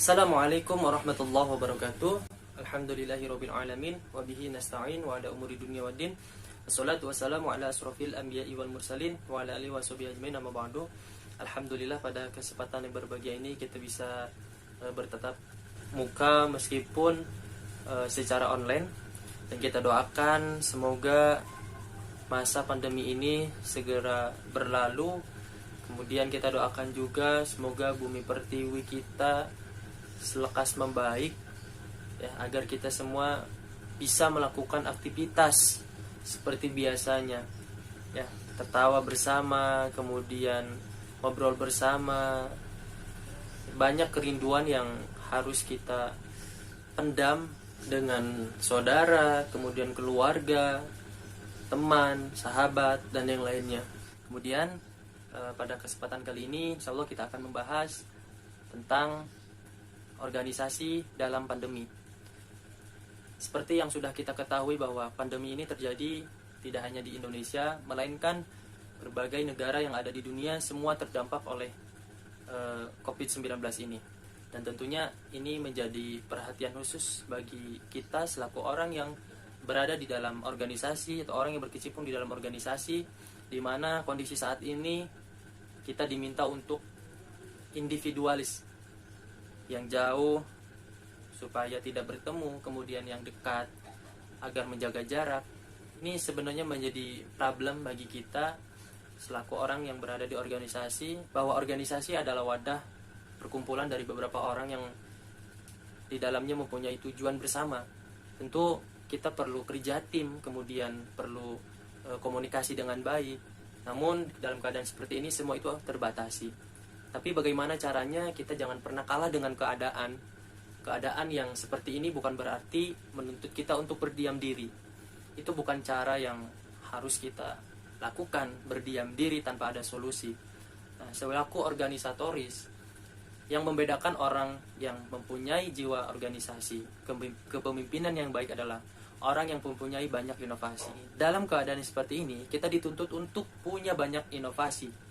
Assalamualaikum warahmatullahi wabarakatuh. Alhamdulillahirabbil alamin wa bihi nasta'in wa ala umuri dunya waddin. Wassalatu wassalamu ala asrofil anbiya'i wal mursalin wa ala alihi washabihi ajmain amma ba'du. Alhamdulillah pada kesempatan yang berbahagia ini kita bisa bertatap muka meskipun secara online, dan kita doakan semoga masa pandemi ini segera berlalu. Kemudian kita doakan juga semoga bumi pertiwi kita selekas membaik, ya, agar kita semua bisa melakukan aktivitas seperti biasanya, ya, tertawa bersama, kemudian ngobrol bersama. Banyak kerinduan yang harus kita pendam dengan saudara, kemudian keluarga, teman, sahabat, dan yang lainnya. Kemudian pada kesempatan kali ini insya Allah kita akan membahas tentang organisasi dalam pandemi. Seperti yang sudah kita ketahui bahwa pandemi ini terjadi tidak hanya di Indonesia, melainkan berbagai negara yang ada di dunia semua terdampak oleh COVID-19 ini. Dan tentunya ini menjadi perhatian khusus bagi kita selaku orang yang berada di dalam organisasi atau orang yang berkecimpung di dalam organisasi, di mana kondisi saat ini kita diminta untuk individualis, yang jauh supaya tidak bertemu, kemudian yang dekat agar menjaga jarak. Ini sebenarnya menjadi problem bagi kita selaku orang yang berada di organisasi, bahwa organisasi adalah wadah perkumpulan dari beberapa orang yang di dalamnya mempunyai tujuan bersama. Tentu kita perlu kerja tim, kemudian perlu komunikasi dengan baik. Namun dalam keadaan seperti ini semua itu terbatasi. Tapi bagaimana caranya kita jangan pernah kalah dengan keadaan. Keadaan yang seperti ini bukan berarti menuntut kita untuk berdiam diri. Itu bukan cara yang harus kita lakukan, berdiam diri tanpa ada solusi. Nah, selaku organisatoris, yang membedakan orang yang mempunyai jiwa organisasi, kepemimpinan yang baik adalah orang yang mempunyai banyak inovasi. Dalam keadaan seperti ini, kita dituntut untuk punya banyak inovasi.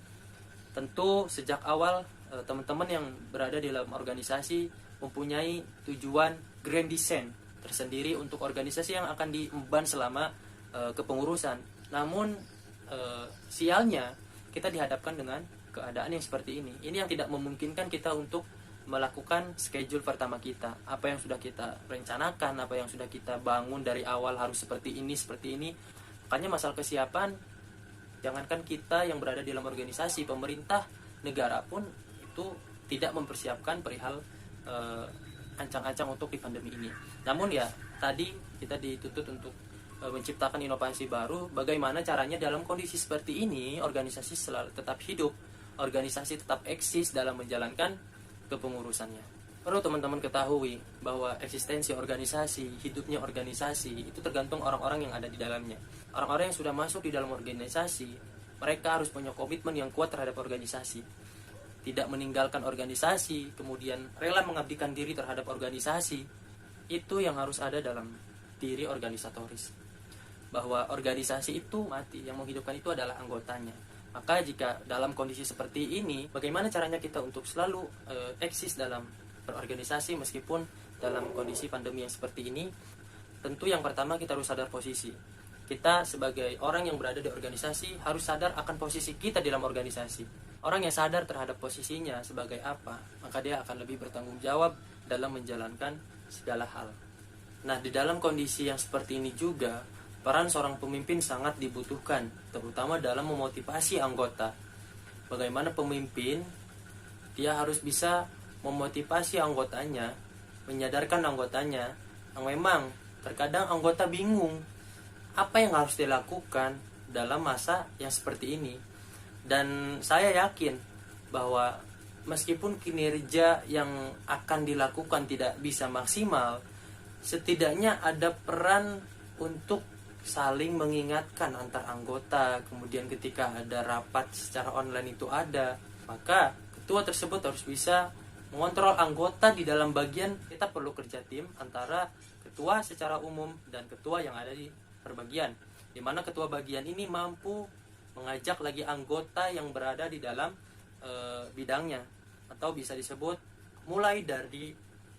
Tentu sejak awal teman-teman yang berada di dalam organisasi mempunyai tujuan grand design tersendiri untuk organisasi yang akan diemban selama kepengurusan. Namun sialnya kita dihadapkan dengan keadaan yang seperti ini. Ini yang tidak memungkinkan kita untuk melakukan schedule pertama kita. Apa yang sudah kita rencanakan, apa yang sudah kita bangun dari awal harus seperti ini, seperti ini. Makanya masalah kesiapan, jangankan kita yang berada di dalam organisasi, pemerintah, negara pun itu tidak mempersiapkan perihal ancang-ancang untuk di pandemi ini. Namun ya, tadi kita dituntut untuk menciptakan inovasi baru. Bagaimana caranya dalam kondisi seperti ini, organisasi selalu tetap hidup, organisasi tetap eksis dalam menjalankan kepengurusannya. Perlu teman-teman ketahui bahwa eksistensi organisasi, hidupnya organisasi, itu tergantung orang-orang yang ada di dalamnya. Orang-orang yang sudah masuk di dalam organisasi, mereka harus punya komitmen yang kuat terhadap organisasi. Tidak meninggalkan organisasi, kemudian rela mengabdikan diri terhadap organisasi. Itu yang harus ada dalam diri organisatoris. Bahwa organisasi itu mati, yang menghidupkan itu adalah anggotanya. Maka jika dalam kondisi seperti ini, bagaimana caranya kita untuk selalu eksis dalam berorganisasi meskipun dalam kondisi pandemi yang seperti ini? Tentu yang pertama kita harus sadar posisi. Kita sebagai orang yang berada di organisasi harus sadar akan posisi kita dalam organisasi. Orang yang sadar terhadap posisinya sebagai apa, maka dia akan lebih bertanggung jawab dalam menjalankan segala hal. Nah, di dalam kondisi yang seperti ini juga, peran seorang pemimpin sangat dibutuhkan, terutama dalam memotivasi anggota. Bagaimana pemimpin, dia harus bisa memotivasi anggotanya, menyadarkan anggotanya yang memang terkadang anggota bingung apa yang harus dilakukan dalam masa yang seperti ini. Dan saya yakin bahwa meskipun kinerja yang akan dilakukan tidak bisa maksimal, setidaknya ada peran untuk saling mengingatkan antar anggota. Kemudian ketika ada rapat secara online itu ada, maka ketua tersebut harus bisa mengontrol anggota di dalam bagian. Kita perlu kerja tim antara ketua secara umum dan ketua yang ada di perbagian, di mana ketua bagian ini mampu mengajak lagi anggota yang berada di dalam bidangnya, atau bisa disebut mulai dari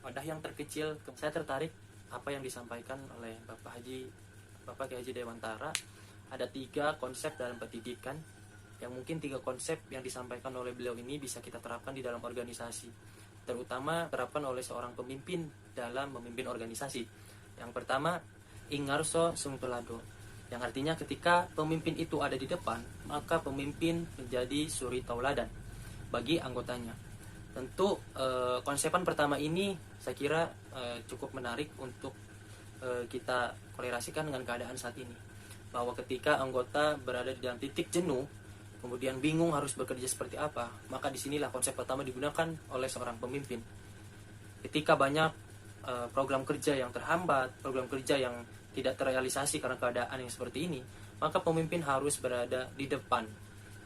wadah yang terkecil. Saya tertarik apa yang disampaikan oleh Bapak Kiai Haji Dewantara. Ada 3 konsep dalam pendidikan, yang mungkin 3 konsep yang disampaikan oleh beliau ini bisa kita terapkan di dalam organisasi, terutama terapkan oleh seorang pemimpin dalam memimpin organisasi. Yang pertama, ingarso sungtulado, yang artinya ketika pemimpin itu ada di depan, maka pemimpin menjadi suri tauladan bagi anggotanya. Tentu konsepan pertama ini saya kira cukup menarik untuk kita korelasikan dengan keadaan saat ini, bahwa ketika anggota berada di dalam titik jenuh, kemudian bingung harus bekerja seperti apa, maka disinilah konsep pertama digunakan oleh seorang pemimpin. Ketika banyak program kerja yang terhambat, program kerja yang tidak terrealisasi karena keadaan yang seperti ini, maka pemimpin harus berada di depan,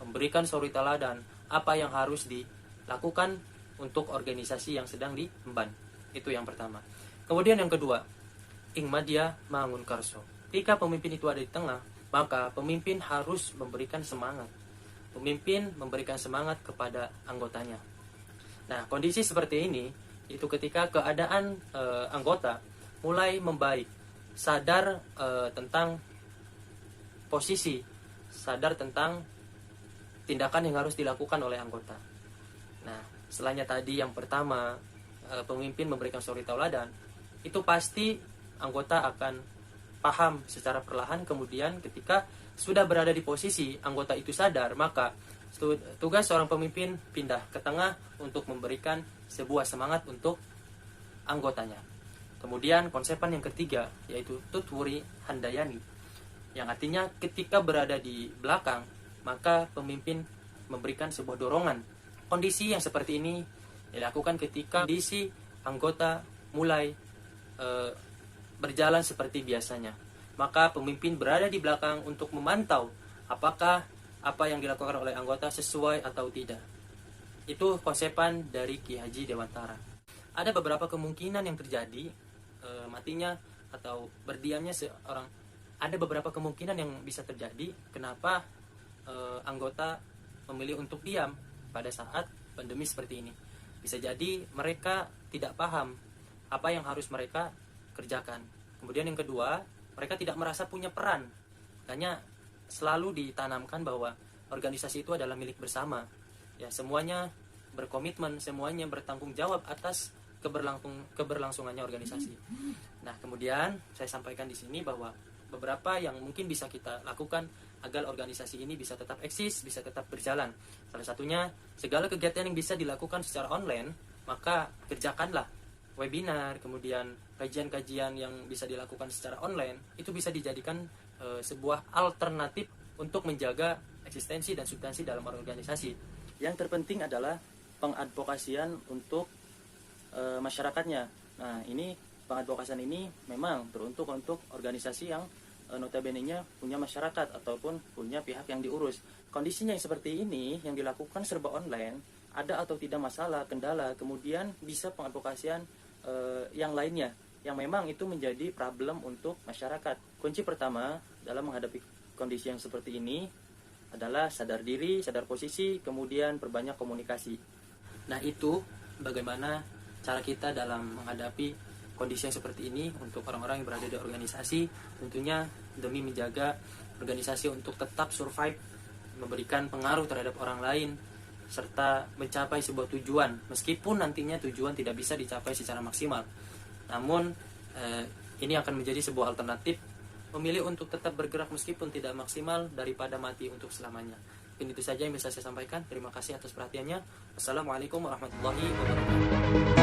memberikan suri teladan apa yang harus dilakukan untuk organisasi yang sedang diemban. Itu yang pertama. Kemudian yang kedua, ingmadia mangun karso. Ketika pemimpin itu ada di tengah, maka pemimpin harus memberikan semangat. Pemimpin memberikan semangat kepada anggotanya. Nah, kondisi seperti ini itu ketika keadaan anggota mulai membaik, sadar tentang posisi, sadar tentang tindakan yang harus dilakukan oleh anggota. Nah, selainnya tadi yang pertama, pemimpin memberikan suri tauladan, itu pasti anggota akan paham secara perlahan. Kemudian ketika sudah berada di posisi anggota itu sadar, maka tugas seorang pemimpin pindah ke tengah untuk memberikan sebuah semangat untuk anggotanya. Kemudian konsepan yang ketiga, yaitu tutwuri handayani, yang artinya ketika berada di belakang, maka pemimpin memberikan sebuah dorongan. Kondisi yang seperti ini dilakukan ketika kondisi anggota mulai berjalan seperti biasanya, maka pemimpin berada di belakang untuk memantau apakah apa yang dilakukan oleh anggota sesuai atau tidak. Itu konsepan dari Ki Haji Dewantara. Ada beberapa kemungkinan yang terjadi matinya atau berdiamnya seorang. Ada beberapa kemungkinan yang bisa terjadi kenapa anggota memilih untuk diam pada saat pandemi seperti ini. Bisa jadi mereka tidak paham apa yang harus mereka kerjakan. Kemudian yang kedua, mereka tidak merasa punya peran. Makanya selalu ditanamkan bahwa organisasi itu adalah milik bersama. Ya, semuanya berkomitmen, semuanya bertanggung jawab atas keberlangsungannya organisasi. Nah, kemudian saya sampaikan di sini bahwa beberapa yang mungkin bisa kita lakukan agar organisasi ini bisa tetap eksis, bisa tetap berjalan. Salah satunya, segala kegiatan yang bisa dilakukan secara online, maka kerjakanlah. Webinar, kemudian kajian-kajian yang bisa dilakukan secara online, itu bisa dijadikan sebuah alternatif untuk menjaga eksistensi dan substansi dalam organisasi. Yang terpenting adalah pengadvokasian untuk masyarakatnya. Nah, ini pengadvokasian ini memang teruntuk untuk organisasi yang notabene-nya punya masyarakat ataupun punya pihak yang diurus. Kondisinya yang seperti ini, yang dilakukan serba online, ada atau tidak masalah, kendala, kemudian bisa pengadvokasian yang lainnya, yang memang itu menjadi problem untuk masyarakat. Kunci pertama dalam menghadapi kondisi yang seperti ini adalah sadar diri, sadar posisi, kemudian perbanyak komunikasi. Nah, itu bagaimana cara kita dalam menghadapi kondisi yang seperti ini untuk orang-orang yang berada di organisasi, tentunya demi menjaga organisasi untuk tetap survive, memberikan pengaruh terhadap orang lain, serta mencapai sebuah tujuan, meskipun nantinya tujuan tidak bisa dicapai secara maksimal. Namun ini akan menjadi sebuah alternatif, memilih untuk tetap bergerak meskipun tidak maksimal daripada mati untuk selamanya. Mungkin itu saja yang bisa saya sampaikan. Terima kasih atas perhatiannya. Wassalamualaikum warahmatullahi wabarakatuh.